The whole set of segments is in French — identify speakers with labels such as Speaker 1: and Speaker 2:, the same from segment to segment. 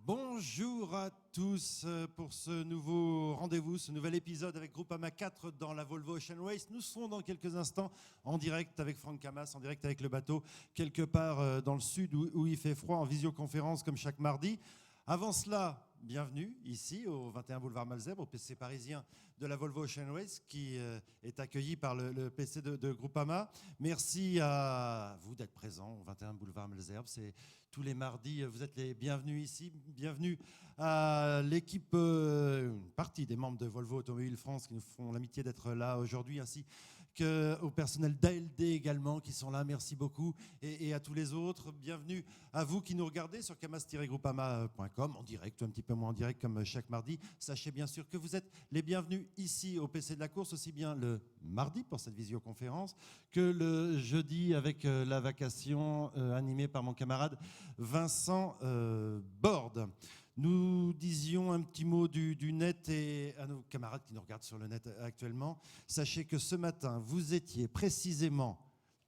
Speaker 1: Bonjour à tous pour ce nouveau rendez-vous, ce nouvel épisode avec Groupama 4 dans la Volvo Ocean Race. Nous serons dans quelques instants en direct avec Franck Camas, en direct avec le bateau, quelque part dans le sud où il fait froid, en visioconférence comme chaque mardi. Avant cela, bienvenue ici au 21 boulevard Malesherbes, au PC parisien de la Volvo Ocean Race qui est accueilli par le PC de Groupama. Merci à vous d'être présents au 21 boulevard Malesherbes. C'est tous les mardis, vous êtes les bienvenus ici. Bienvenue à l'équipe, une partie des membres de Volvo Automobile France qui nous font l'amitié d'être là aujourd'hui, ainsi qu'au personnel d'ALD également qui sont là, merci beaucoup, et à tous les autres. Bienvenue à vous qui nous regardez sur camas-groupama.com, en direct ou un petit peu moins en direct comme chaque mardi. Sachez bien sûr que vous êtes les bienvenus ici au PC de la course, aussi bien le mardi pour cette visioconférence que le jeudi avec la vacation animée par mon camarade Vincent Borde. Nous disions un petit mot du net et à nos camarades qui nous regardent sur le net actuellement. Sachez que ce matin, vous étiez précisément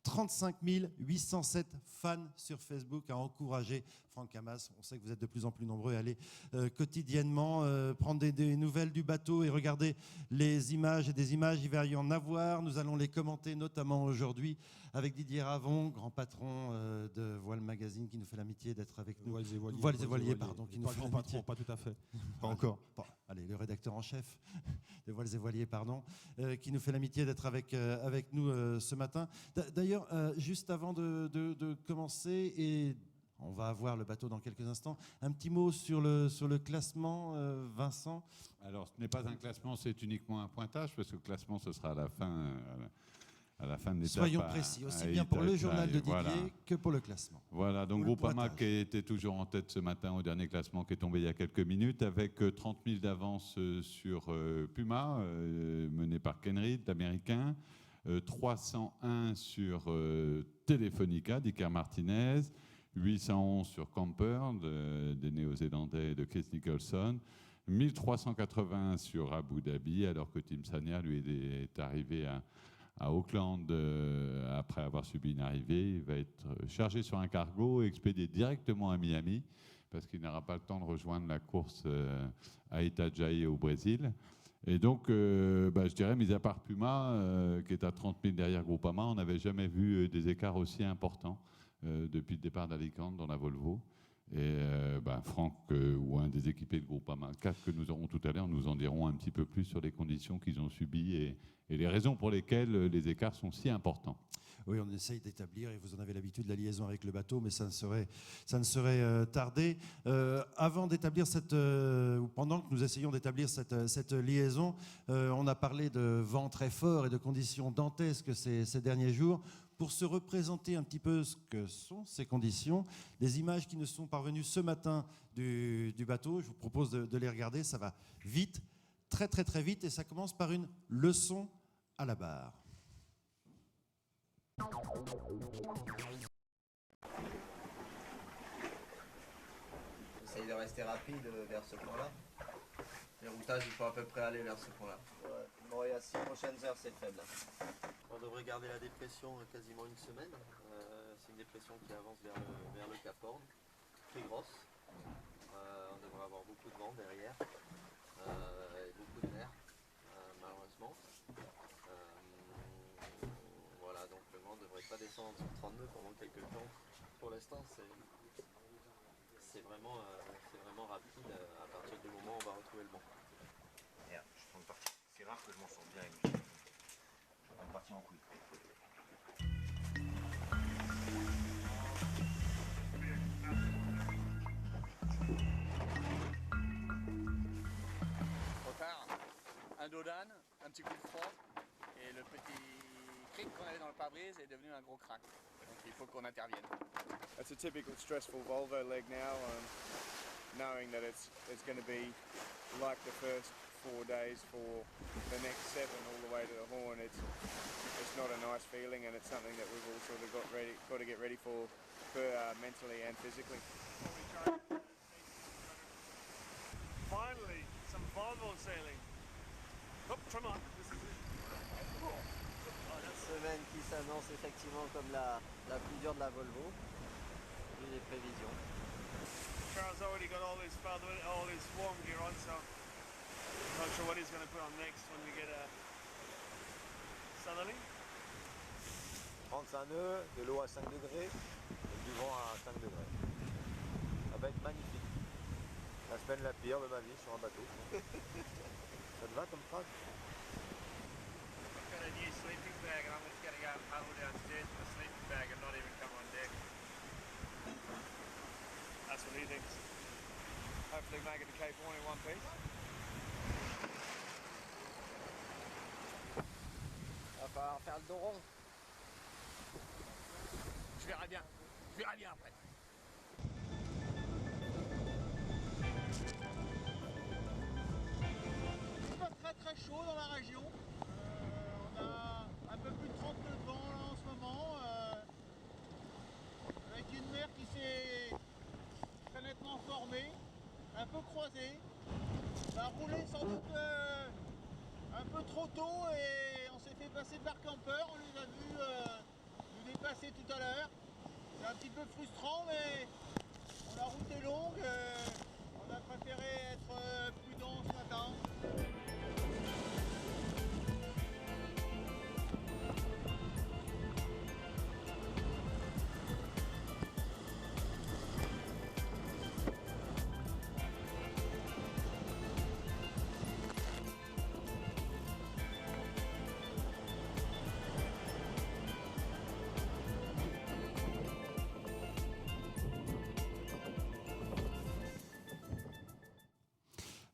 Speaker 1: 35 807 fans sur Facebook à encourager Franck Camas. On sait que vous êtes de plus en plus nombreux à aller quotidiennement prendre des nouvelles du bateau et regarder les images et des images. Il va y en avoir. Nous allons les commenter notamment aujourd'hui avec Didier Ravon, grand patron de Voile Magazine, qui nous fait l'amitié d'être avec nous. Voiles et Voiliers, pardon. Qui nous fait l'amitié.
Speaker 2: Pas tout à fait. Pas encore.
Speaker 1: Allez, le rédacteur en chef de Voiles et Voiliers, pardon, qui nous fait l'amitié d'être avec nous ce matin. D'ailleurs, juste avant de commencer, et on va avoir le bateau dans quelques instants, un petit mot sur le classement, Vincent.
Speaker 3: Alors, ce n'est pas un classement, c'est uniquement un pointage, parce que le classement, ce sera à la fin de l'étape.
Speaker 1: Soyons précis, aussi bien pour le journal de Didier que pour le classement.
Speaker 3: Voilà, donc Groupama qui était toujours en tête ce matin au dernier classement qui est tombé il y a quelques minutes, avec 30 000 d'avance sur Puma, mené par Kenread, l'américain, 301 sur Telefonica d'Iker Martinez, 811 sur Camper des Néo-Zélandais de Keith Nicholson, 1380 sur Abu Dhabi, alors que Tim Sania lui est arrivé à Auckland après avoir subi une arrivée. Il va être chargé sur un cargo et expédié directement à Miami parce qu'il n'aura pas le temps de rejoindre la course à Itajaí au Brésil. Et donc, je dirais, mis à part Puma, qui est à 30 000 derrière Groupama, on n'avait jamais vu des écarts aussi importants depuis le départ d'Alicante dans la Volvo. Et Franck ou un des équipés de Groupama 4 que nous aurons tout à l'heure nous en diront un petit peu plus sur les conditions qu'ils ont subies et les raisons pour lesquelles les écarts sont si importants.
Speaker 1: Oui, on essaye d'établir, et vous en avez l'habitude, la liaison avec le bateau, mais ça ne saurait tarder. Avant d'établir ou pendant que nous essayons d'établir cette liaison, on a parlé de vent très fort et de conditions dantesques ces derniers jours. Pour se représenter un petit peu ce que sont ces conditions, des images qui nous sont parvenues ce matin du bateau, je vous propose de les regarder, ça va vite, très très très vite, et ça commence par une leçon à la barre.
Speaker 4: Essaye de rester rapide vers ce point-là. Les routages, il faut à peu près aller vers ce point-là. Ouais. Bon, et à 6 prochaines heures, c'est faible. On devrait garder la dépression quasiment une semaine. C'est une dépression qui avance vers le Cap Horn, très grosse. On devrait avoir beaucoup de vent derrière, et beaucoup de mer, malheureusement. Voilà, donc le vent ne devrait pas descendre sur 32 pendant quelques temps. Pour l'instant, c'est vraiment rapide à partir du moment où on va retrouver le vent.
Speaker 5: Merde, je prends une partie. C'est rare que je m'en sorte bien avec Michel. Je prends une partie en couille.
Speaker 6: Retard, un dos d'âne, un petit coup de froid, et le petit cric qu'on avait dans le pare-brise est devenu un gros crack. Donc il faut qu'on intervienne.
Speaker 7: That's a typical stressful Volvo leg now, knowing that it's going to be like the first 4 days for the next 7 all the way to the Horn. It's not a nice feeling, and it's something that we've all sort of got to get ready for mentally and physically.
Speaker 8: Finally, some Volvo sailing. Oh, trim on. This is it.
Speaker 4: Semaine qui s'annonce effectivement comme la plus dure de la Volvo, vu les prévisions.
Speaker 8: Charles already got all his warm gear on, so I'm not sure what he's going to put on next when we get southerly.
Speaker 5: 35 nœuds, de l'eau à 5 degrés et du vent à 5 degrés. Ça va être magnifique. La semaine la pire de ma vie sur un bateau. Ça te va comme phrase?
Speaker 6: I've got a new sleeping bag and I'm just going to go and paddle downstairs with a sleeping bag and not even come on deck.
Speaker 8: That's what he thinks. Hopefully make it to Cape Horn in one piece.
Speaker 4: Va falloir faire le dos rond.
Speaker 6: Je verrai bien. Je verrai bien après.
Speaker 2: C'est pas très très chaud dans la région. On a un peu plus de 30 nœuds de vent là, en ce moment. Avec une mer qui s'est très nettement formée, un peu croisée. Ça a roulé sans doute un peu trop tôt et on s'est fait passer par campeurs. On les a vus nous dépasser tout à l'heure. C'est un petit peu frustrant, mais la route est longue. On a préféré être prudent ce matin.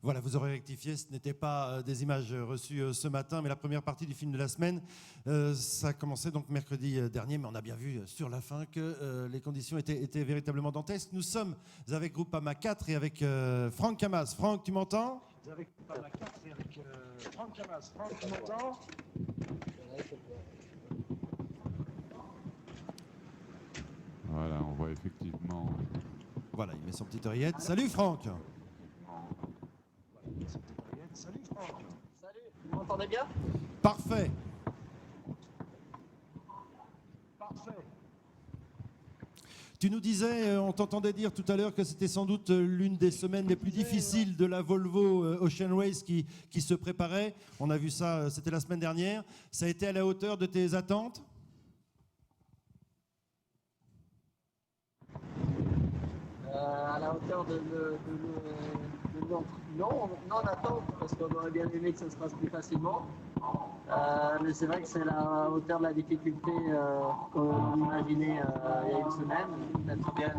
Speaker 1: Voilà, vous aurez rectifié, ce n'était pas des images reçues ce matin, mais la première partie du film de la semaine, ça a commencé donc mercredi dernier, mais on a bien vu sur la fin que les conditions étaient véritablement dantesques. Nous sommes avec Groupama 4 et avec Franck Camas. Franck, tu m'entends?
Speaker 9: Avec Groupama 4 et avec Franck Camas. Franck, tu m'entends?
Speaker 3: Voilà, on voit effectivement.
Speaker 1: Voilà, il met son petite oreillette. Salut Franck!
Speaker 9: Salut Franck.
Speaker 4: Salut, vous m'entendez bien?
Speaker 1: Parfait!
Speaker 9: Parfait.
Speaker 1: Tu nous disais, on t'entendait dire tout à l'heure que c'était sans doute l'une des semaines les plus difficiles de la Volvo Ocean Race qui se préparait. On a vu ça, c'était la semaine dernière. Ça a été à la hauteur de tes attentes?
Speaker 10: À la hauteur de non attente, parce qu'on aurait bien aimé que ça se passe plus facilement. Mais c'est vrai que c'est la hauteur de la difficulté qu'on imaginait il y a une semaine. Peut-être bien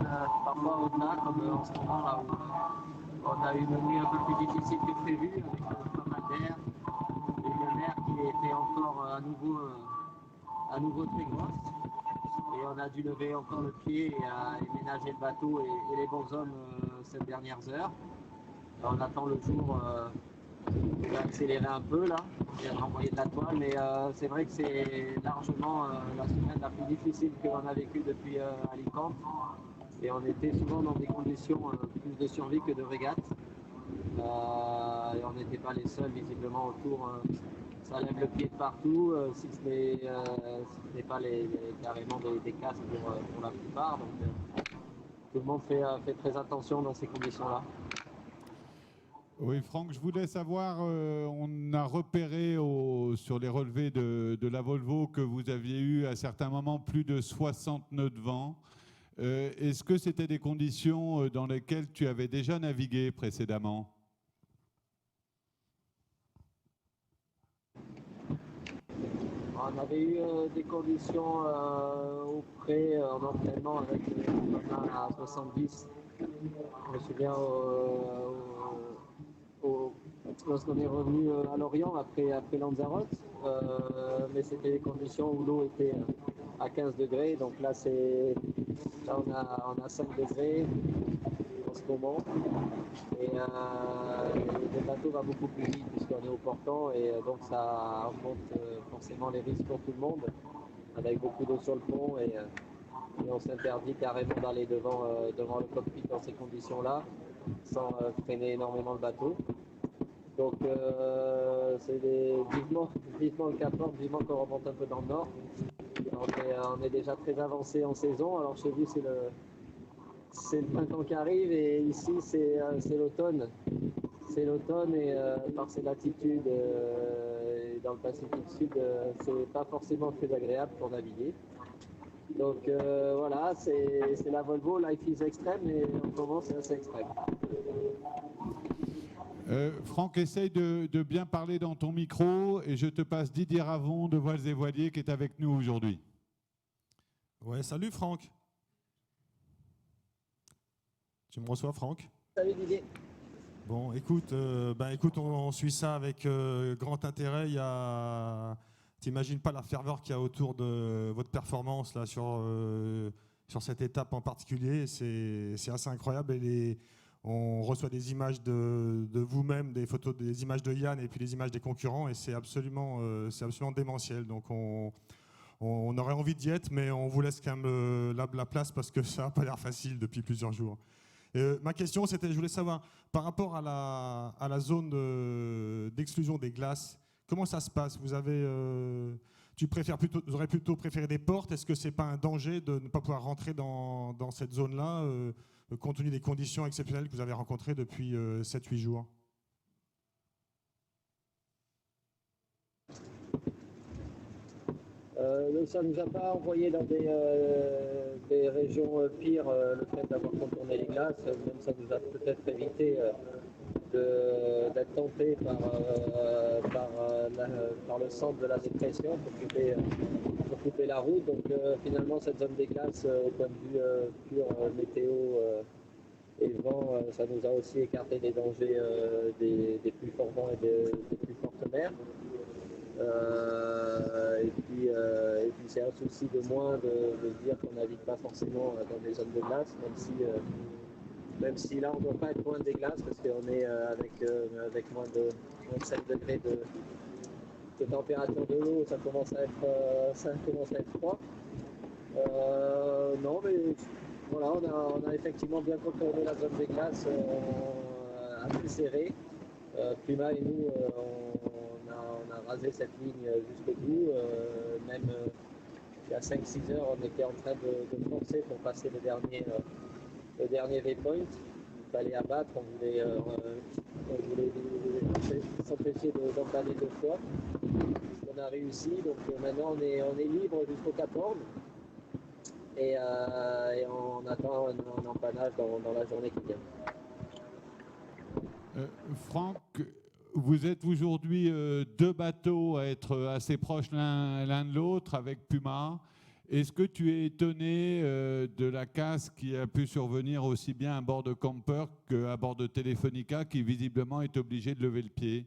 Speaker 10: parfois au-delà, comme en ce moment là où on a eu une nuit un peu plus difficile que prévu, avec pas mal d'air, et une mer qui était encore à nouveau très grosse. Et on a dû lever encore le pied et ménager le bateau et les bons hommes ces dernières heures. On attend le jour on va accélérer un peu là, on vient de renvoyer de la toile, mais c'est vrai que c'est largement la semaine la plus difficile que l'on a vécue depuis Alicante. Et on était souvent dans des conditions plus de survie que de régate. Et on n'était pas les seuls visiblement autour. Ça lève le pied de partout, si ce n'est pas carrément des casques pour la plupart. Donc tout le monde fait très attention dans ces conditions-là.
Speaker 3: Oui, Franck, je voulais savoir, on a repéré sur les relevés de la Volvo que vous aviez eu à certains moments plus de 60 nœuds de vent. Est-ce que c'était des conditions dans lesquelles tu avais déjà navigué précédemment?
Speaker 10: On avait eu des conditions au pré en entraînement avec à 70. Je me souviens lorsqu'on est revenu à Lorient après Lanzarote, mais c'était des conditions où l'eau était à 15 degrés, donc là on a 5 degrés en ce moment, et le bateau va beaucoup plus vite puisqu'on est au portant, et donc ça augmente forcément les risques pour tout le monde, avec beaucoup d'eau sur le pont, et on s'interdit carrément d'aller devant le cockpit dans ces conditions-là, sans freiner énormément le bateau. Donc c'est vivement le Cap Horn, vivement qu'on remonte un peu dans le nord. On est déjà très avancé en saison, alors chez vous c'est le printemps qui arrive et ici c'est l'automne. C'est l'automne et par ses latitudes et dans le Pacifique Sud, c'est pas forcément très agréable pour naviguer. Donc voilà, c'est la Volvo Life is Extreme et en ce moment c'est assez extrême.
Speaker 3: Franck, essaye de bien parler dans ton micro et je te passe Didier Ravon de Voiles et Voiliers qui est avec nous aujourd'hui.
Speaker 11: Ouais, salut Franck. Tu me reçois, Franck?
Speaker 10: Salut Didier.
Speaker 11: Bon, écoute, on suit ça avec grand intérêt. T'imagines pas la ferveur qu'il y a autour de votre performance là sur cette étape en particulier. C'est assez incroyable. On reçoit des images de vous-même, des photos, des images de Yann et puis des images des concurrents et c'est absolument démentiel. Donc on aurait envie d'y être, mais on vous laisse quand même la place parce que ça n'a pas l'air facile depuis plusieurs jours. Ma question, c'était, je voulais savoir, par rapport à la zone d'exclusion des glaces, comment ça se passe? Vous aurais plutôt préféré des portes? Est-ce que c'est pas un danger de ne pas pouvoir rentrer dans cette zone-là, compte tenu des conditions exceptionnelles que vous avez rencontrées depuis 7-8 jours?
Speaker 10: Ça ne nous a pas envoyé dans des régions pires le fait d'avoir contourné les glaces, même ça nous a peut-être évité d'être tenté par le centre de la dépression pour couper la route. Donc finalement cette zone des glaces, au point de vue pur météo et vent, ça nous a aussi écarté des dangers des plus forts vents et des plus fortes mers. Et puis c'est un souci de moins de dire qu'on navigue pas forcément dans des zones de glace, même si là on ne doit pas être loin des glaces parce qu'on est avec moins de 7 degrés de température de l'eau, ça commence à être froid. Non mais voilà, on a effectivement bien contourné la zone des glaces assez serrée. Puma et nous on a rasé cette ligne jusqu'au bout, même il y a 5-6 heures on était en train de forcer pour passer le dernier waypoint. Il fallait abattre, on voulait s'empêcher d'emballer 2 fois. On a réussi, donc maintenant on est libre jusqu'au Cap Horn et on attend un empannage dans la journée qui vient.
Speaker 3: Franck, vous êtes aujourd'hui 2 bateaux à être assez proches l'un de l'autre avec Puma. Est-ce que tu es étonné de la casse qui a pu survenir aussi bien à bord de Camper qu'à bord de Telefonica qui visiblement est obligé de lever le pied?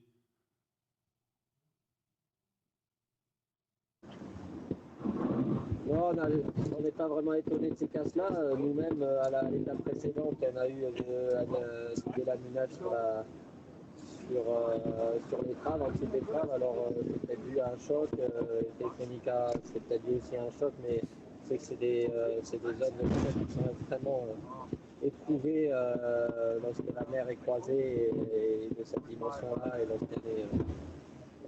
Speaker 10: Non, on n'est pas vraiment étonné de ces casses-là. Nous-mêmes, à l'étape précédente, on a eu des laminages sur les traves, en dessous des traves. Alors, c'est peut-être dû à un choc. Telefonica, c'est peut-être dû aussi à un choc, mais c'est que c'est des zones qui sont extrêmement éprouvées lorsque la mer est croisée et de cette dimension-là. Et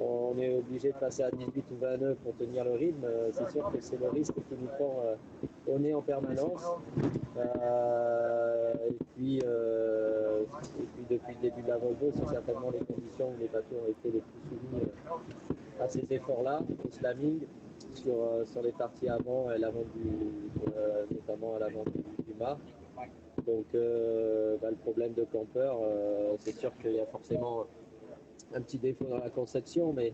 Speaker 10: on est obligé de passer à 18 ou 20 nœuds pour tenir le rythme. C'est sûr que c'est le risque qui nous prend au nez en permanence. Et puis depuis le début de la Volvo, c'est certainement les conditions où les bateaux ont été les plus soumis à ces efforts-là, au slamming, sur les parties avant, et notamment à l'avant du mât. Donc le problème de Camper, c'est sûr qu'il y a forcément un petit défaut dans la conception, mais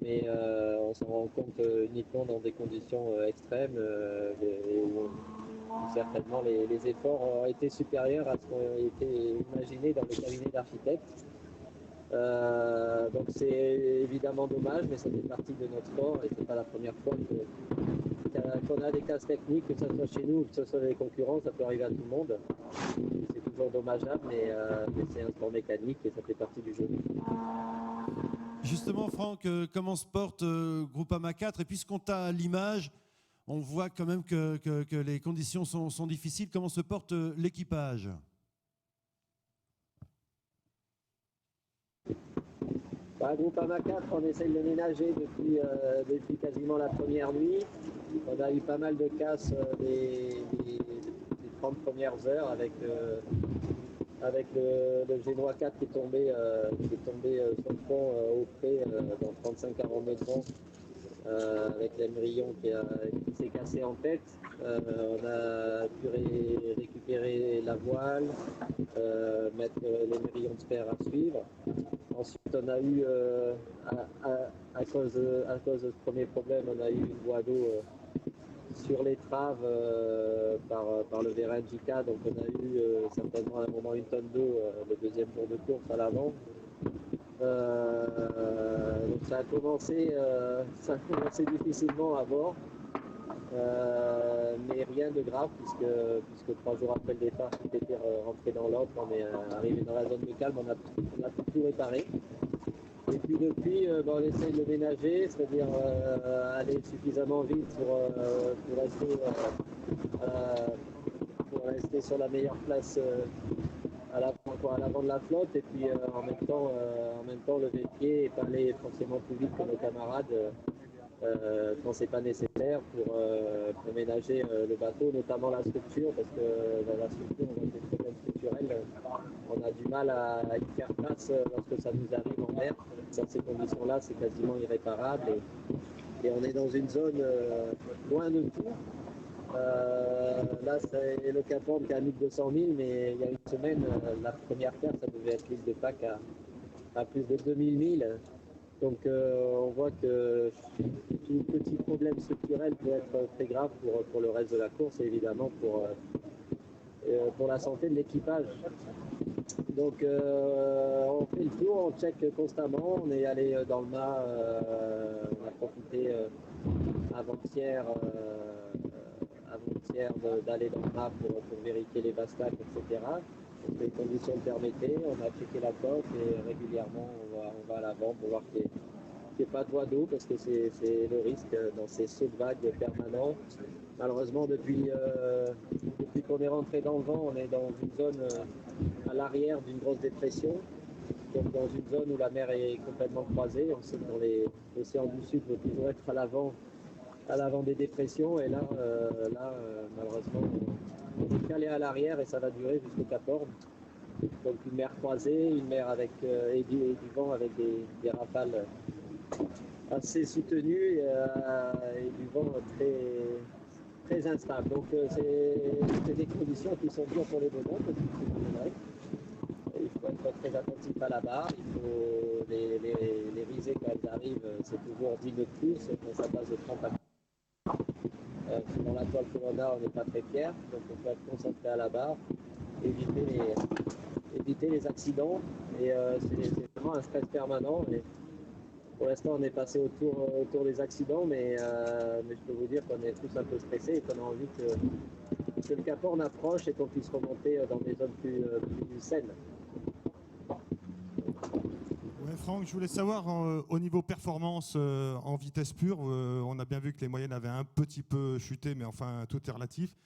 Speaker 10: on s'en rend compte uniquement dans des conditions extrêmes où certainement les efforts ont été supérieurs à ce qui a été imaginé dans le cabinet d'architectes. Donc c'est évidemment dommage, mais ça fait partie de notre sport et c'est pas la première fois qu'on a des casses techniques, que ce soit chez nous ou que ce soit les concurrents, ça peut arriver à tout le monde. C'est toujours dommageable, mais c'est un sport mécanique et ça fait partie du jeu.
Speaker 1: Justement, Franck, comment se porte Groupama 4? Et puisqu'on t'a à l'image, on voit quand même que les conditions sont difficiles. Comment se porte l'équipage?
Speaker 10: Groupama 4, on essaye de ménager depuis quasiment la première nuit. On a eu pas mal de casses des 30 premières heures avec le Génois 4 qui est tombé sur le pont au près dans 35-40 mètres de vent, avec l'Emerillon qui s'est cassé en tête. On a pu récupérer la voile, mettre l'Emerillon de fer à suivre. Ensuite, on a eu, à cause de ce premier problème, on a eu une voie d'eau sur l'étrave par le Vérène JK, donc on a eu certainement à un moment 1 tonne d'eau le deuxième jour de course à l'avant. Donc ça a commencé difficilement à bord, mais rien de grave puisque 3 jours après le départ, tout était rentré dans l'ordre. On est arrivé dans la zone de calme, on a tout réparé. Et puis depuis, on essaye de le ménager, c'est-à-dire aller suffisamment vite pour rester sur la meilleure place à l'avant de la flotte, et puis en même temps lever le pied et pas aller forcément plus vite que nos camarades quand c'est pas nécessaire pour ménager le bateau, notamment la structure, parce que dans la structure on a des problèmes structurels, on a du mal à y faire face lorsque ça nous arrive en mer. Dans ces conditions-là, c'est quasiment irréparable, et on est dans une zone loin de tout. Là, c'est le Cap Horn qui est à 1200 000, mais il y a une semaine, la première terre, ça devait être l'île de Pâques à plus de 2000 milles. Donc, on voit que tout petit problème structurel peut être très grave pour le reste de la course et évidemment pour la santé de l'équipage. Donc, on fait le tour, on check constamment. On est allé dans le mât, on a profité avant-hier d'aller dans le mât pour vérifier les bastacs, etc. Donc, les conditions le permettaient, on a checké la coque et régulièrement on va à l'avant pour voir qu'il n'y ait pas de voie d'eau, parce que c'est le risque dans ces sauts de vagues permanents. Malheureusement, depuis qu'on est rentré dans le vent, on est dans une zone à l'arrière d'une grosse dépression, donc dans une zone où la mer est complètement croisée. On sait que dans l'océan du Sud, il faut toujours être à l'avant des dépressions, et là, malheureusement, on est calé à l'arrière et ça va durer jusqu'au Cap Horn. Donc une mer croisée, une mer avec et du vent avec des rafales assez soutenues et du vent très instable. Donc c'est des conditions qui sont dures pour les bonhommes, parce que c'est vrai. Il faut être très attentif à la barre, il faut les risées quand elles arrivent, c'est toujours 10 nœuds de plus, quand ça passe de 30 à dans la toile Corona, on n'est pas très fiers, donc on peut être concentré à la barre, éviter les accidents, et c'est vraiment un stress permanent. Et pour l'instant, on est passé autour des accidents, mais je peux vous dire qu'on est tous un peu stressés et qu'on a envie que le Cap Horn approche et qu'on puisse remonter dans des zones plus saines.
Speaker 11: Ouais, Franck, je voulais savoir au niveau performance en vitesse pure, on a bien vu que les moyennes avaient un petit peu chuté, mais enfin tout est relatif.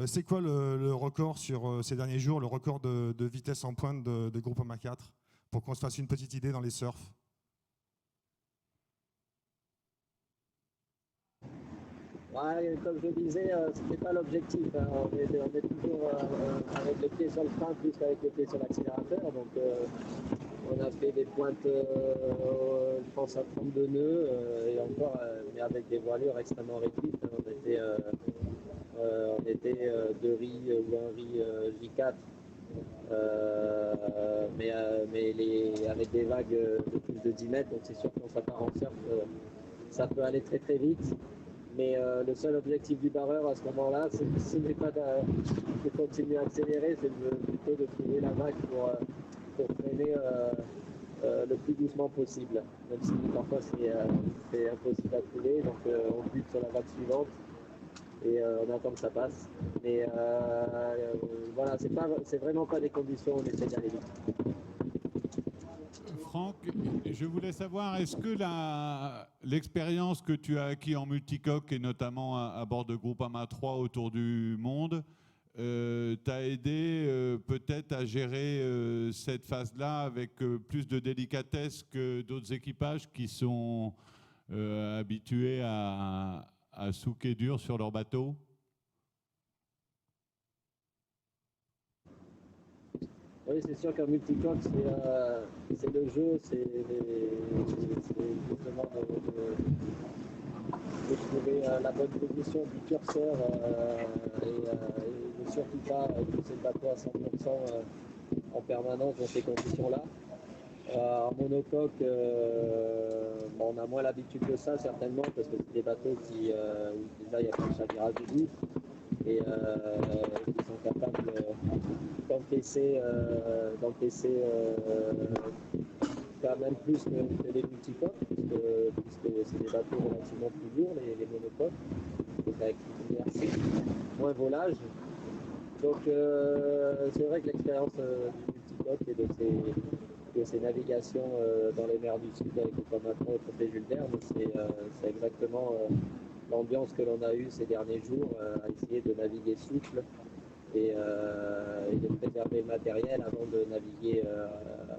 Speaker 11: C'est quoi le record sur ces derniers jours, le record de vitesse en pointe de Groupama 4, pour qu'on se fasse une petite idée dans les surfs?
Speaker 10: Ouais, comme je disais, c'était pas l'objectif, hein. On est toujours avec le pied sur le frein plus qu'avec le pied sur l'accélérateur. Donc on a fait des pointes, je pense à 32 nœuds, et encore, mais avec des voilures extrêmement réduites. On était 2 riz ou 1 riz J4, mais avec des vagues de plus de 10 mètres, donc c'est sûr que quand ça part en surf, ça peut aller très très vite. Mais le seul objectif du barreur à ce moment-là, ce n'est pas de continuer à accélérer, c'est plutôt de trouver la vague pour freiner le plus doucement possible. Même si parfois c'est impossible à trouver, donc on bute sur la vague suivante et on attend que ça passe. Mais voilà, c'est vraiment pas des conditions où on essaie d'aller vite.
Speaker 3: Franck, je voulais savoir, est-ce que l'expérience que tu as acquis en multicoque, et notamment à bord de Groupama 3 autour du monde, t'a aidé peut-être à gérer cette phase-là avec plus de délicatesse que d'autres équipages qui sont habitués à souquer dur sur leur bateau?
Speaker 10: Oui, c'est sûr qu'un multicoque, c'est le jeu, c'est justement de trouver la bonne position du curseur et ne surtout pas pousser le bateau à 100% en permanence dans ces conditions-là. En monocoque, on a moins l'habitude de ça certainement parce que c'est des bateaux où déjà il y a plus de chavirage du bout et qui sont capables d'encaisser quand même plus que les multicoques puisque c'est des bateaux relativement plus lourds, les monocoques, donc avec une inertie, moins volage. Donc c'est vrai que l'expérience du multicoque et de ces navigations dans les mers du Sud avec le Macron et le Trophée Jules Verne, c'est exactement l'ambiance que l'on a eue ces derniers jours, à essayer de naviguer souple et de préserver le matériel avant de naviguer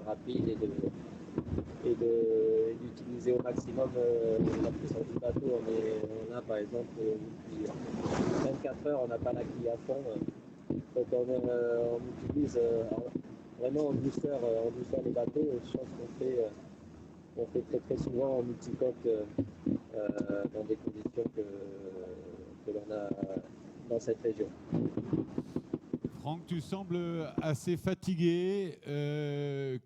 Speaker 10: rapide et d'utiliser au maximum la puissance du bateau. On a par exemple depuis 24 heures, on n'a pas la quille à fond, donc on utilise vraiment en douceur les bateaux, chose qu'on fait très très souvent en multicoque dans des conditions que l'on a dans cette région.
Speaker 3: Franck, tu sembles assez fatigué.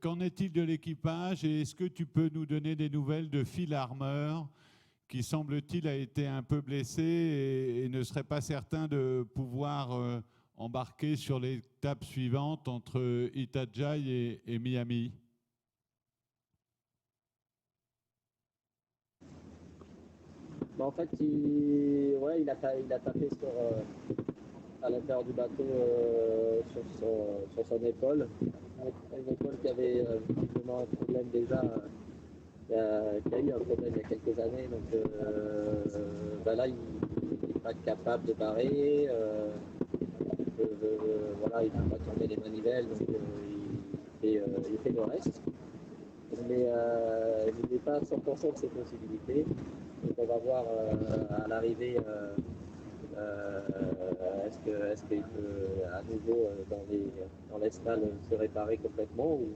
Speaker 3: Qu'en est-il de l'équipage et est-ce que tu peux nous donner des nouvelles de Phil Armour, qui semble-t-il a été un peu blessé et ne serait pas certain de pouvoir embarquer sur l'étape suivante entre Itajaí et Miami?
Speaker 10: En fait, il a tapé à l'intérieur du bateau sur son épaule. Une épaule qui avait visiblement un problème déjà, qui a eu un problème il y a quelques années. Donc là, il n'est pas capable de barrer. Voilà, il ne peut pas tourner les manivelles, donc il fait le reste. Mais il n'est pas à 100% de ses possibilités. Donc on va voir à l'arrivée est-ce qu'il peut à nouveau dans l'escale se réparer complètement ou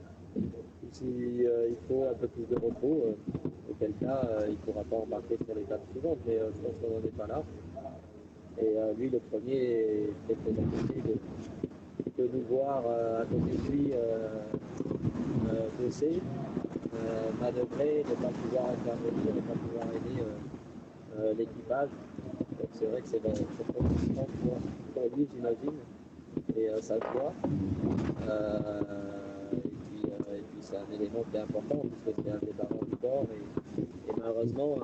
Speaker 10: s'il faut un peu plus de repos, auquel cas il ne pourra pas embarquer sur l'étape suivante, mais je pense qu'on n'en est pas là. Et lui, le premier, est très très inquiété de nous voir à côté de lui bosser, manœuvrer, ne pas pouvoir intervenir, ne pas pouvoir aider l'équipage. Donc c'est vrai que c'est frustrant pour lui, j'imagine, et ça se voit. Et puis c'est un élément qui est important puisque c'est un des barreurs du bord et malheureusement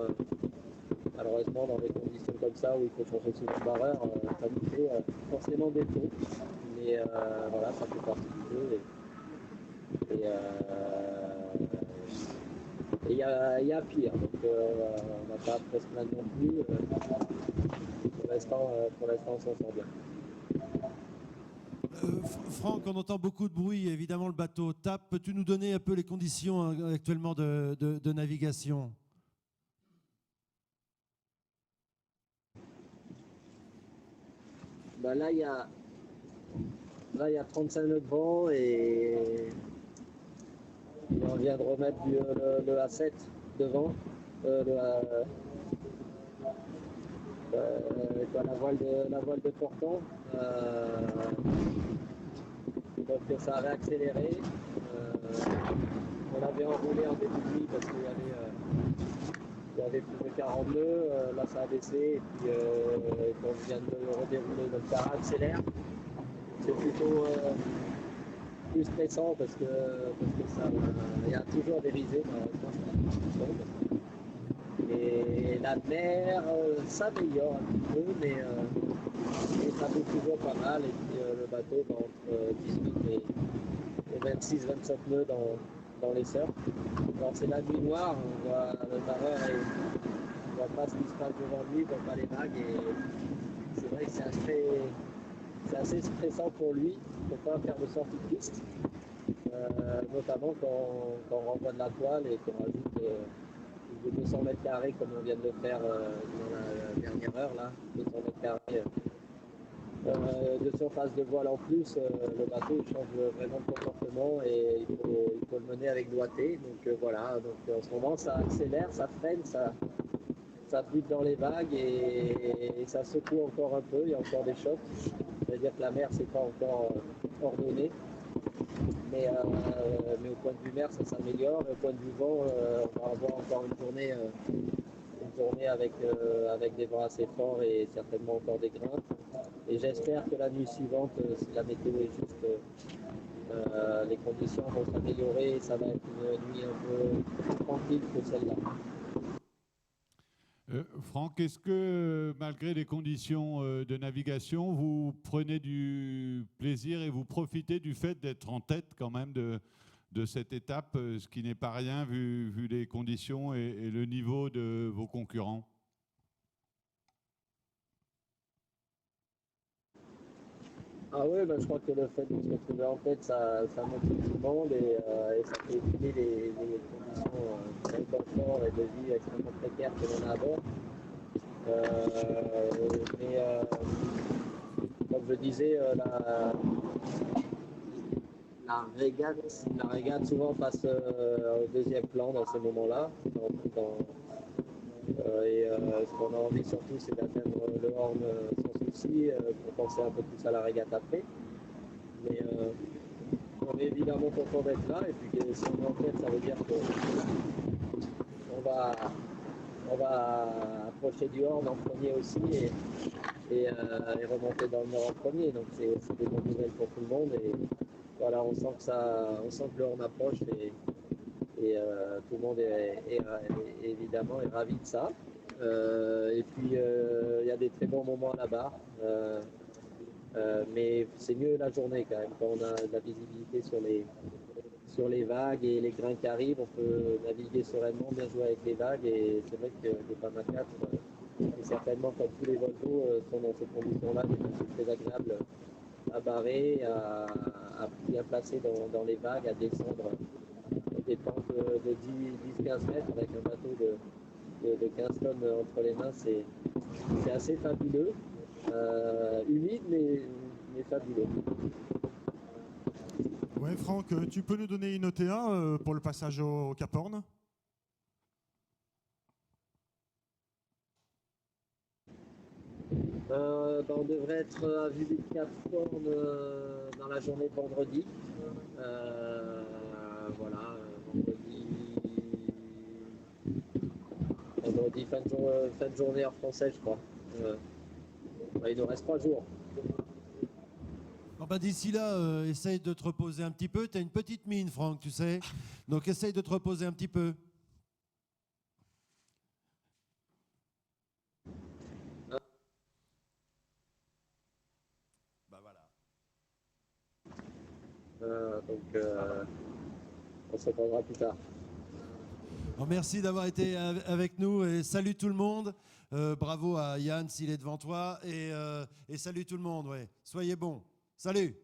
Speaker 10: dans des conditions comme ça où il faut changer souvent de barreur, ça nous fait forcément défaut. Mais voilà, ça fait partie du jeu. Et il y a pire, donc on n'a pas trop se plaindre non plus. Pour l'instant, on s'en sort bien.
Speaker 1: Franck, on entend beaucoup de bruit, évidemment le bateau tape. Peux-tu nous donner un peu les conditions actuellement de navigation ?
Speaker 10: Là, il y a 35 nœuds de vent et on vient de remettre le A7 devant. La voile de portant. Donc ça a réaccéléré. On avait enroulé en début de nuit parce qu'il y avait plus de 40 nœuds. Là ça a baissé et puis quand on vient de le redérouler, donc ça réaccélère. C'est plutôt plus stressant parce que il y a toujours des risées, et la mer s'améliore un petit peu, mais ça bouge toujours pas mal. Et puis le bateau entre 18 et 26-27 nœuds dans les surfs. Alors c'est la nuit noire, on voit le barreur on voit pas ce qui se passe devant lui, on voit pas les vagues et c'est vrai que c'est assez stressant pour lui. Il ne faut pas faire de sortie de piste, notamment quand on renvoie de la toile et qu'on rajoute plus de 200 mètres carrés comme on vient de le faire dans la dernière heure, là, 200 mètres carrés de surface de voile en plus, le bateau il change vraiment de comportement et il faut le mener avec doigté. Donc voilà, donc en ce moment ça accélère, ça freine, ça bute dans les vagues et ça secoue encore un peu, il y a encore des chocs. C'est-à-dire que la mer c'est pas encore ordonné. Mais au point de vue mer, ça s'améliore. Au point de vue vent, on va avoir encore une journée avec des vents assez forts et certainement encore des grimpes. Et j'espère que la nuit suivante, si la météo est juste, les conditions vont s'améliorer et ça va être une nuit un peu plus tranquille que celle-là.
Speaker 3: Franck, est-ce que malgré les conditions de navigation, vous prenez du plaisir et vous profitez du fait d'être en tête quand même de cette étape, ce qui n'est pas rien vu les conditions et le niveau de vos concurrents?
Speaker 10: Ah oui, je crois que le fait de se retrouver en tête, ça motive tout le monde et ça fait éviter les conditions d'inconfort et de vie extrêmement précaires que l'on a à bord. Comme je disais, la régate souvent passe au deuxième plan dans ces moments-là. Ce qu'on a envie surtout, c'est d'atteindre le Horn sans souci, pour penser un peu plus à la régate après. Mais on est évidemment content d'être là, et puis si on est en tête, ça veut dire qu'on va approcher du Horn en premier aussi et remonter dans le Nord en premier. Donc c'est des bonnes nouvelles pour tout le monde. Et voilà, on sent que le Horn approche et tout le monde évidemment est ravi de ça. Et puis il y a des très bons moments à la barre, mais c'est mieux la journée quand même. Quand on a de la visibilité sur les vagues et les grains qui arrivent, on peut naviguer sereinement, bien jouer avec les vagues. Et c'est vrai que le Pama 4, et certainement comme tous les Volvo, sont dans ces conditions-là, c'est très agréable à barrer, à bien placer dans les vagues, à descendre des pentes de 10-15 mètres avec un bateau de 15 tonnes entre les mains. C'est assez fabuleux, humide mais fabuleux.
Speaker 11: Ouais, Franck, tu peux nous donner une OTA pour le passage au Cap Horn?
Speaker 10: On devrait être à vue du Cap Horn dans la journée de vendredi. Voilà, vendredi fin de journée heure française, je crois. Il nous reste 3 jours.
Speaker 1: D'ici là, essaye de te reposer un petit peu. Tu as une petite mine, Franck, tu sais. Donc essaye de te reposer un petit peu.
Speaker 10: On se reprendra plus tard.
Speaker 1: Merci d'avoir été avec nous et salut tout le monde. Bravo à Yann s'il est devant toi et salut tout le monde. Ouais. Soyez bons. Salut.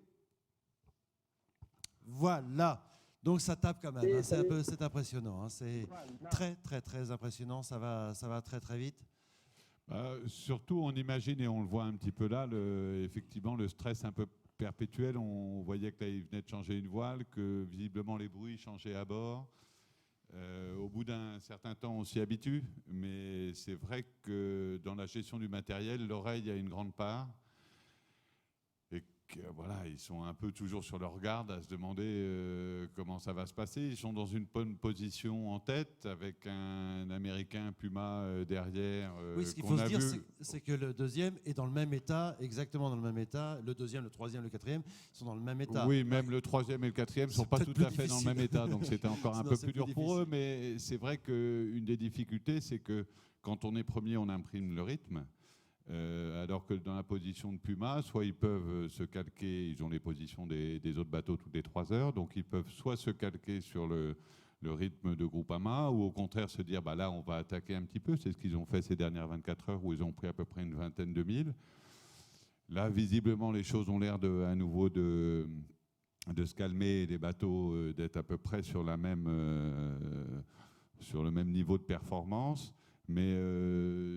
Speaker 1: Voilà. Donc ça tape quand même. Hein. C'est impressionnant. Hein. C'est très très très impressionnant. Ça va très très vite.
Speaker 3: Surtout, on imagine et on le voit un petit peu là, effectivement, le stress un peu perpétuel. On voyait que là, il venait de changer une voile, que visiblement les bruits changeaient à bord. Au bout d'un certain temps, on s'y habitue, mais c'est vrai que dans la gestion du matériel, l'oreille a une grande part. Et que, voilà, ils sont un peu toujours sur leur garde à se demander comment ça va se passer. Ils sont dans une bonne position en tête avec un Américain Puma derrière.
Speaker 1: Oui, ce qu'il faut se dire, c'est que le deuxième est dans le même état, exactement dans le même état. Le deuxième, le troisième, le quatrième sont dans le même état.
Speaker 3: Oui, même le troisième et le quatrième ne sont pas tout à fait dans le même état. Donc c'était encore un peu plus dur pour eux. Mais c'est vrai qu'une des difficultés, c'est que quand on est premier, on imprime le rythme. Alors que dans la position de Puma, soit ils peuvent se calquer, ils ont les positions des autres bateaux toutes les 3 heures, donc ils peuvent soit se calquer sur le rythme de Groupama, ou au contraire se dire, là on va attaquer un petit peu, c'est ce qu'ils ont fait ces dernières 24 heures où ils ont pris à peu près une vingtaine de milles. Là, visiblement, les choses ont l'air à nouveau de se calmer et les bateaux d'être à peu près sur le même niveau de performance. Mais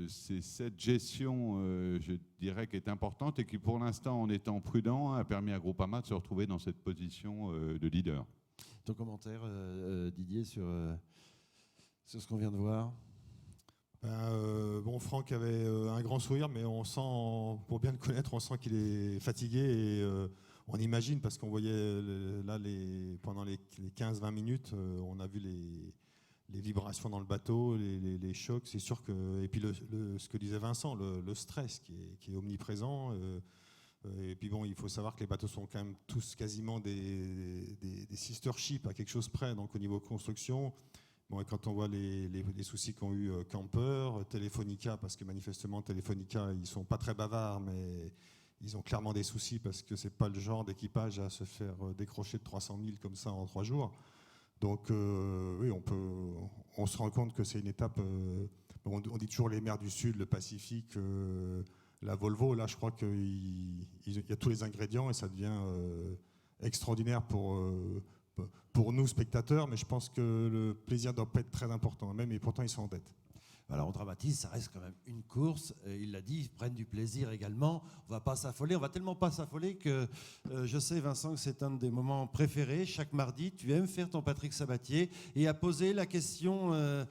Speaker 3: c'est cette gestion, je dirais, qui est importante et qui, pour l'instant, en étant prudent, a permis à Groupama de se retrouver dans cette position de leader.
Speaker 1: Ton commentaire, Didier, sur ce qu'on vient de voir?
Speaker 11: Bon, Franck avait un grand sourire, mais on sent, pour bien le connaître, on sent qu'il est fatigué et on imagine, parce qu'on voyait là, pendant les 15-20 minutes, on a vu les vibrations dans le bateau, les chocs, c'est sûr que... Et puis ce que disait Vincent, le stress qui est omniprésent. Et puis bon, il faut savoir que les bateaux sont quand même tous quasiment des sister ships à quelque chose près, donc au niveau construction. Bon, et quand on voit les soucis qu'ont eu Camper, Telefonica, parce que manifestement Telefonica, ils sont pas très bavards, mais ils ont clairement des soucis parce que c'est pas le genre d'équipage à se faire décrocher de 300 000 comme ça en 3 jours. Donc oui, on se rend compte que c'est une étape. On dit toujours les mers du Sud, le Pacifique, la Volvo. Là, je crois qu'il y a tous les ingrédients et ça devient extraordinaire pour nous spectateurs. Mais je pense que le plaisir doit pas être très important, même. Et pourtant, ils sont en tête.
Speaker 1: Alors on dramatise, ça reste quand même une course. Il l'a dit, ils prennent du plaisir également. On va pas s'affoler, on va tellement pas s'affoler que je sais, Vincent, que c'est un des moments préférés. Chaque mardi, tu aimes faire ton Patrick Sabatier et à poser la question à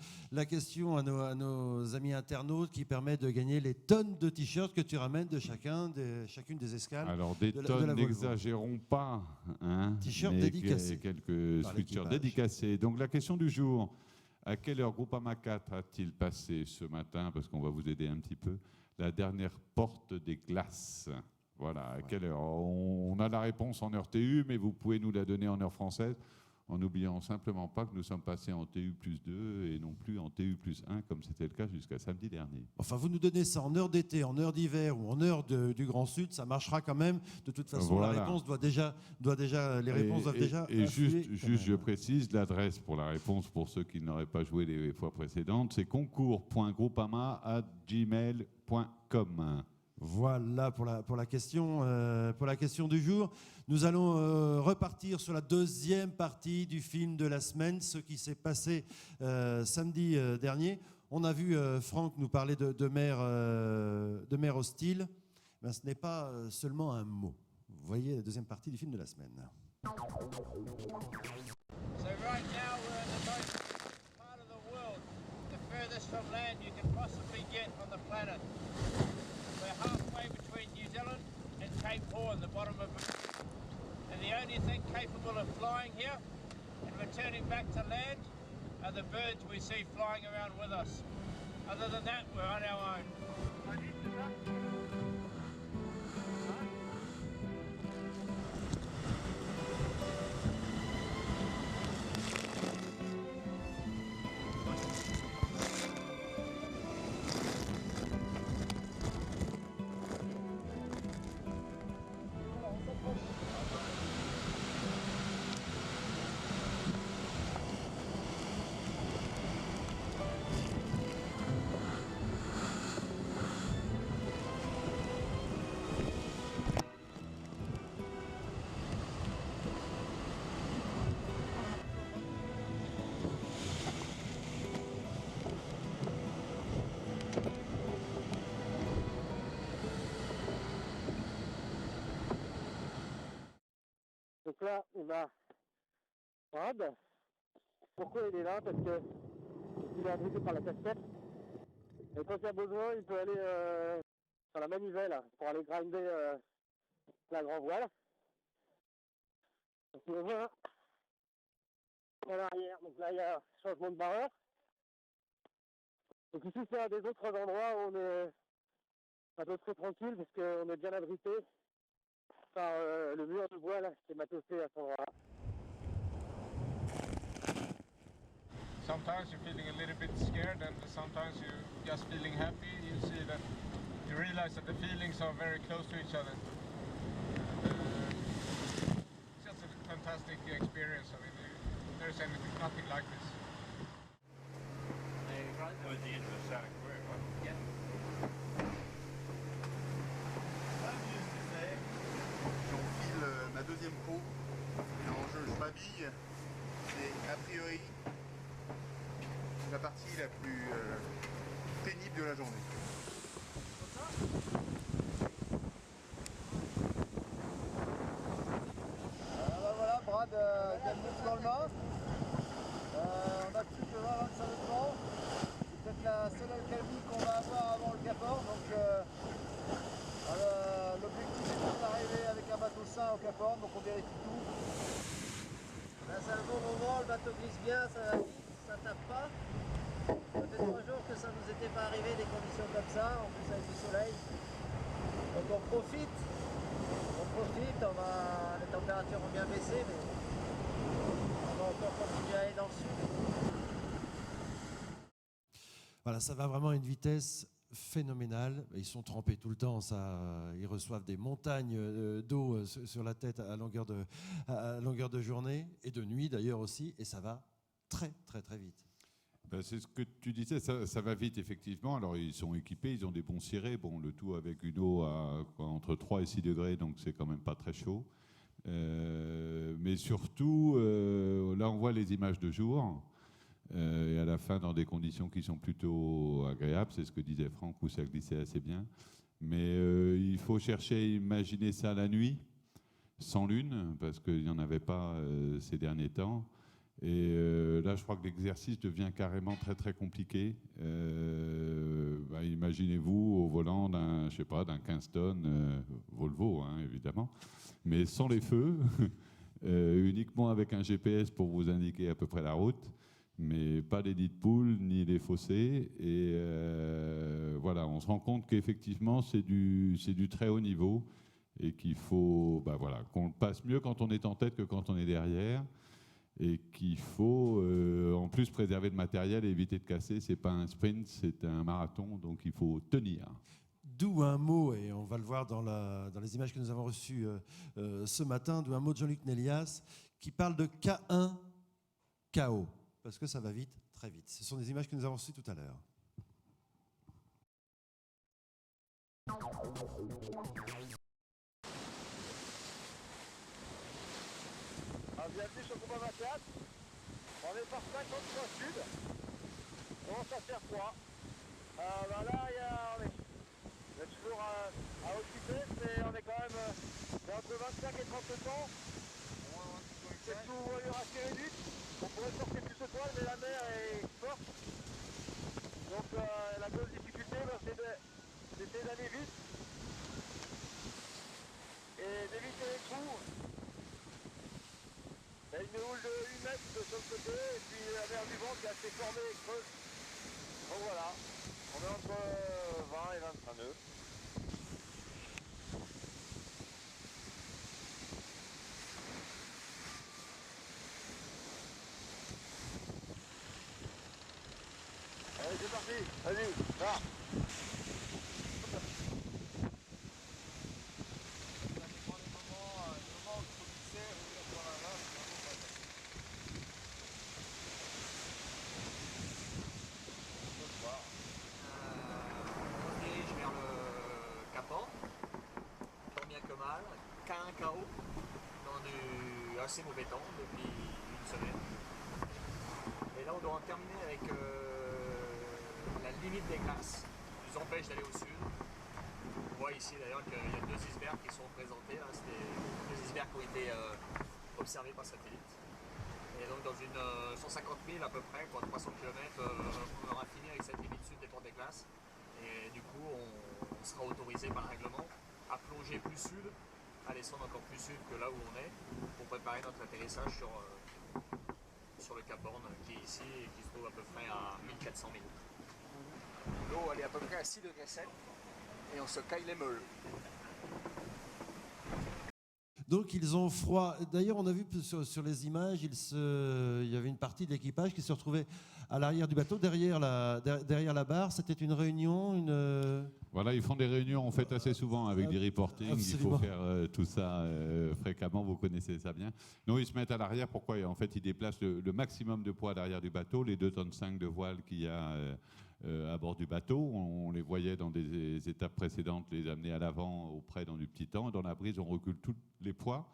Speaker 1: nos amis internautes qui permet de gagner les tonnes de t-shirts que tu ramènes de chacune des escales.
Speaker 3: Alors des tonnes, n'exagérons pas. Hein,
Speaker 1: t-shirts dédicacés.
Speaker 3: Quelques sculptures dédicacées. Donc la question du jour. À quelle heure Groupama 4 a-t-il passé ce matin, parce qu'on va vous aider un petit peu, la dernière porte des glaces? Voilà, à quelle heure? On a la réponse en heure TU, mais vous pouvez nous la donner en heure française, en n'oubliant simplement pas que nous sommes passés en TU+2 et non plus en TU+1, comme c'était le cas jusqu'à samedi dernier.
Speaker 1: Enfin, vous nous donnez ça en heure d'été, en heure d'hiver ou en heure du Grand Sud, ça marchera quand même. De toute façon, voilà. La réponse les réponses doivent déjà...
Speaker 3: Et juste, je précise, l'adresse pour la réponse, pour ceux qui n'auraient pas joué les fois précédentes, c'est concours.groupama@gmail.com.
Speaker 1: Voilà pour la question du jour. Nous allons repartir sur la deuxième partie du film de la semaine, ce qui s'est passé samedi dernier. On a vu Franck nous parler de mer hostile. Ben, ce n'est pas seulement un mot. Vous voyez la deuxième partie du film de la semaine.
Speaker 2: So right now we're in the most part of the world, the furthest from land you can possibly get on the planet. We're halfway between New Zealand and Cape Horn, the bottom of it. And the only thing capable of flying here and returning back to land are the birds we see flying around with us. Other than that, we're on our own.
Speaker 10: Donc là, on a Brad. Pourquoi il est là? Parce que il est abrité par la casquette. Et quand il a besoin, il peut aller sur la manivelle pour aller grinder la grand voile. Donc on voit en arrière. Donc là, il y a changement de barreur. Donc ici, c'est un des autres endroits où on est à peu près tranquille parce qu'on est bien abrité par le mur de voile qui est matossé à cet endroit-là.
Speaker 7: Sometimes you're feeling a little bit scared and sometimes you're just feeling happy. You see that, you realize that the feelings are very close to each other. It's just a fantastic experience. I mean, there's nothing like this.
Speaker 5: Towards the end of the Santa Cruz, right?
Speaker 4: Yeah.
Speaker 12: J'enfile ma deuxième peau. Et en jeu, je m'habille. C'est a priori la partie la plus pénible de la journée.
Speaker 2: Voilà, Brad vient de mettre dans le mât. On a plus que 20-25 vents. C'est peut-être la seule alcalmie qu'on va avoir avant le Cap Horn. Donc l'objectif est d'arriver avec un bateau sain au Cap Horn, donc on vérifie tout. Là c'est un bon moment, le bateau glisse bien, ça va vite, ça tape pas. Ça fait 3 jours que ça nous était pas arrivé des conditions comme ça, en plus avec du soleil. Donc on profite, les températures ont bien baissé, mais on va encore continuer à aller dans le sud.
Speaker 1: Voilà, ça va vraiment à une vitesse phénoménale. Ils sont trempés tout le temps, ils reçoivent des montagnes d'eau sur la tête à longueur de journée et de nuit d'ailleurs aussi, et ça va très très très vite.
Speaker 3: Ben, c'est ce que tu disais, ça va vite effectivement. Alors ils sont équipés, ils ont des bons cirés, bon, le tout avec une eau à entre 3 et 6 degrés, donc c'est quand même pas très chaud. Mais surtout, là on voit les images de jour. Et à la fin dans des conditions qui sont plutôt agréables, c'est ce que disait Franck, où ça glissait assez bien. Mais il faut chercher à imaginer ça la nuit, sans lune, parce qu'il n'y en avait pas ces derniers temps. Et là, je crois que l'exercice devient carrément très très compliqué. Imaginez-vous au volant d'un 15 tonnes Volvo, hein, évidemment, mais sans les feux, uniquement avec un GPS pour vous indiquer à peu près la route. Mais pas les nids de poules ni les fossés. Et voilà, on se rend compte qu'effectivement, c'est du très haut niveau et qu'il faut qu'on le passe mieux quand on est en tête que quand on est derrière. Et qu'il faut en plus préserver le matériel et éviter de casser. Ce n'est pas un sprint, c'est un marathon, donc il faut tenir.
Speaker 1: D'où un mot, et on va le voir dans les images que nous avons reçues ce matin, d'où un mot de Jean-Luc Nélias qui parle de K1 KO. Parce que ça va vite, très vite. Ce sont des images que nous avons reçues tout à l'heure.
Speaker 2: Bienvenue sur Groupama 4. On est par 53 sud. On commence à faire froid. Là, on est toujours à haute vitesse, mais on est quand même entre 25 et 30 temps. C'est tout voilure assez réduite. On pourrait sortir plus de toile, mais la mer est forte. Donc la grosse difficulté, c'est d'aller vite et d'éviter les trous. Il y a une houle de 8 mètres sur le côté et puis la mer du vent qui est assez formée et creuse. Donc voilà, on est entre 20 et 25 nœuds. Allez, c'est parti, vas-y, là.
Speaker 6: On se dirige vers le Cap Horn, tant bien que mal, K1 KO, dans du assez mauvais temps depuis une semaine. Et là on doit en terminer avec la limite des glaces, qui nous empêche d'aller au sud. On voit ici d'ailleurs qu'il y a 2 icebergs qui sont représentés, là. C'est 2 icebergs qui ont été observés par satellite. Et donc dans une 150 000 à peu près, 300 km, on aura fini avec cette limite sud des portes des glaces. Et du coup, on sera autorisé par le règlement à plonger plus sud, à descendre encore plus sud que là où on est, pour préparer notre atterrissage sur le Cap Horn, qui est ici et qui se trouve à peu près à 1400 000. L'eau, elle est à peu près à 6,7 degrés et on se caille les meules.
Speaker 1: Donc ils ont froid. D'ailleurs, on a vu sur les images, il y avait une partie de l'équipage qui se retrouvait à l'arrière du bateau, derrière la barre. C'était une réunion,
Speaker 3: Voilà, ils font des réunions en fait assez souvent avec du reporting.
Speaker 1: Absolument.
Speaker 3: Il faut faire tout ça fréquemment, vous connaissez ça bien. Non, ils se mettent à l'arrière. Pourquoi ? En fait, ils déplacent le maximum de poids à l'arrière du bateau, les 2,5 tonnes de voile qu'il y a à bord du bateau. On les voyait dans des étapes précédentes, les amener à l'avant, auprès dans du petit temps. Dans la brise, on recule tous les poids.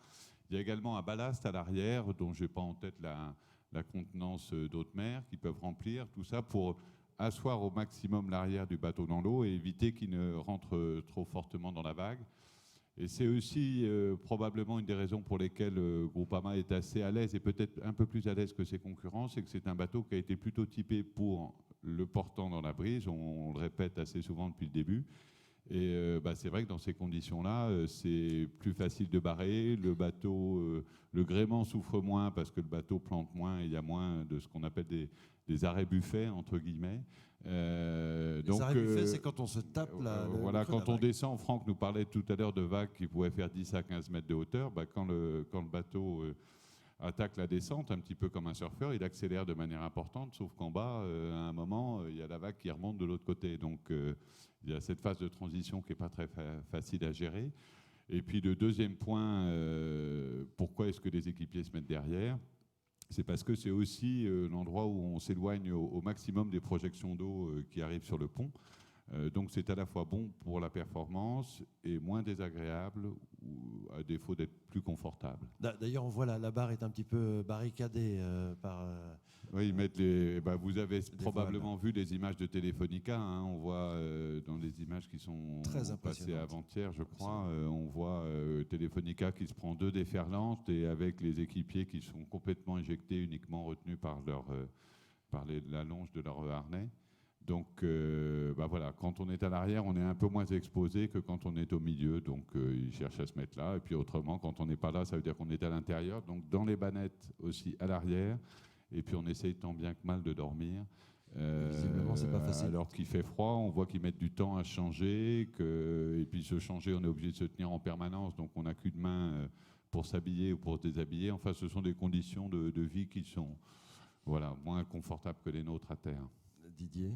Speaker 3: Il y a également un ballast à l'arrière, dont je n'ai pas en tête la contenance d'eau de mer, qui peuvent remplir tout ça pour asseoir au maximum l'arrière du bateau dans l'eau et éviter qu'il ne rentre trop fortement dans la vague. Et c'est aussi probablement une des raisons pour lesquelles Groupama est assez à l'aise et peut-être un peu plus à l'aise que ses concurrents, c'est que c'est un bateau qui a été plutôt typé pour le portant dans la brise, on le répète assez souvent depuis le début. Et c'est vrai que dans ces conditions-là, c'est plus facile de barrer, le bateau, le gréement souffre moins parce que le bateau plante moins et il y a moins de ce qu'on appelle des arrêts buffets, entre guillemets.
Speaker 1: Les arrêts buffets, c'est quand on se tape
Speaker 3: voilà, quand on descend, Franck nous parlait tout à l'heure de vagues qui pouvaient faire 10 à 15 mètres de hauteur. Quand le bateau attaque la descente, un petit peu comme un surfeur, il accélère de manière importante, sauf qu'en bas, à un moment, il y a la vague qui remonte de l'autre côté. Donc, il y a cette phase de transition qui n'est pas très facile à gérer. Et puis, le deuxième point, pourquoi est-ce que les équipiers se mettent derrière ? C'est parce que c'est aussi l'endroit où on s'éloigne au maximum des projections d'eau qui arrivent sur le pont. Donc c'est à la fois bon pour la performance et moins désagréable, ou à défaut d'être plus confortable.
Speaker 1: D'ailleurs, on voit la barre est un petit peu barricadée par...
Speaker 3: Oui, ils mettent vous avez probablement vu les images de Telefonica. Hein, on voit dans les images qui sont passées avant-hier, je crois, on voit Telefonica qui se prend 2 déferlantes et avec les équipiers qui sont complètement éjectés, uniquement retenus par la longe de leur harnais. Donc, voilà, quand on est à l'arrière, on est un peu moins exposé que quand on est au milieu. Donc, ils cherchent à se mettre là. Et puis, autrement, quand on n'est pas là, ça veut dire qu'on est à l'intérieur. Donc, dans les bannettes aussi à l'arrière. Et puis, on essaye tant bien que mal de dormir.
Speaker 1: Visiblement, c'est pas facile.
Speaker 3: Alors qu'il fait froid, on voit qu'ils mettent du temps à changer. Et puis, se changer, on est obligé de se tenir en permanence. Donc, on n'a qu'une main pour s'habiller ou pour se déshabiller. Enfin, ce sont des conditions de vie qui sont moins confortables que les nôtres à terre.
Speaker 1: Didier ?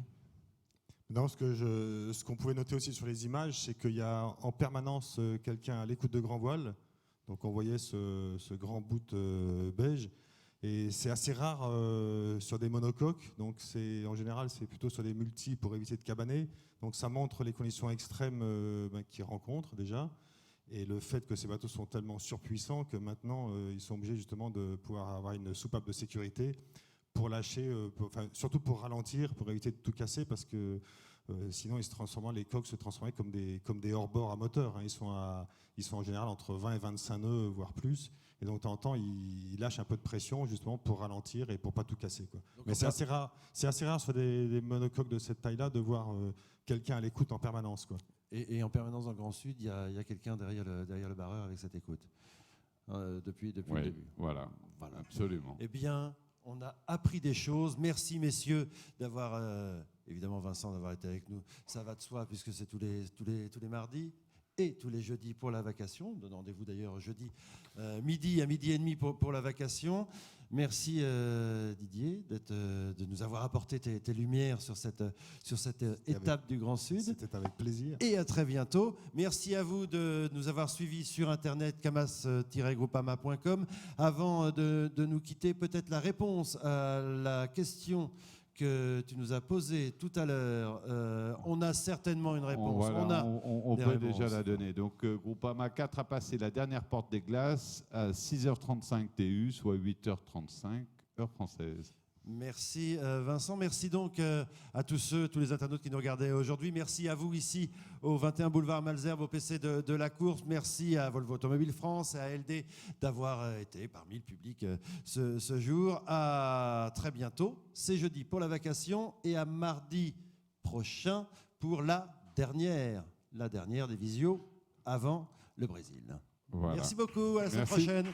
Speaker 11: Non, ce qu'on pouvait noter aussi sur les images, c'est qu'il y a en permanence quelqu'un à l'écoute de grand voile. Donc on voyait ce grand boot beige. Et c'est assez rare sur des monocoques. Donc en général, c'est plutôt sur des multis pour éviter de cabaner. Donc ça montre les conditions extrêmes qu'ils rencontrent déjà. Et le fait que ces bateaux sont tellement surpuissants que maintenant, ils sont obligés justement de pouvoir avoir une soupape de sécurité pour lâcher, surtout pour ralentir, pour éviter de tout casser, parce que sinon les coques se transformaient comme des hors-bords à moteur. Hein. Ils sont en général entre 20 et 25 nœuds, voire plus. Et donc, de temps en temps, ils lâchent un peu de pression justement pour ralentir et pour pas tout casser, quoi. Mais c'est assez rare sur des monocoques de cette taille-là de voir quelqu'un à l'écoute en permanence, quoi.
Speaker 1: Et en permanence dans le Grand Sud, il y a quelqu'un derrière le barreur avec cette écoute. Depuis le début.
Speaker 3: Voilà, absolument.
Speaker 1: Eh bien, on a appris des choses. Merci, messieurs, d'avoir, évidemment, Vincent, d'avoir été avec nous. Ça va de soi, puisque c'est tous les mardis et tous les jeudis pour la vacation. Donne rendez-vous d'ailleurs jeudi midi à midi et demi pour la vacation. Merci, Didier, de nous avoir apporté tes lumières sur cette étape du Grand Sud.
Speaker 11: C'était avec plaisir.
Speaker 1: Et à très bientôt. Merci à vous de nous avoir suivis sur Internet, camas-groupama.com. Avant de nous quitter, peut-être la réponse à la question que tu nous as posée tout à l'heure. On a certainement une réponse.
Speaker 3: On peut déjà la donner. Donc, Groupama 4 a passé la dernière porte des glaces à 6h35 TU, soit 8h35 heure française.
Speaker 1: Merci Vincent, merci donc à tous les internautes qui nous regardaient aujourd'hui. Merci à vous ici au 21 boulevard Malesherbes, au PC de la course. Merci à Volvo Automobile France et à LD d'avoir été parmi le public ce jour. À très bientôt, c'est jeudi pour la vacation et à mardi prochain pour la dernière des visios avant le Brésil.
Speaker 3: Voilà.
Speaker 1: Merci beaucoup, à la semaine prochaine.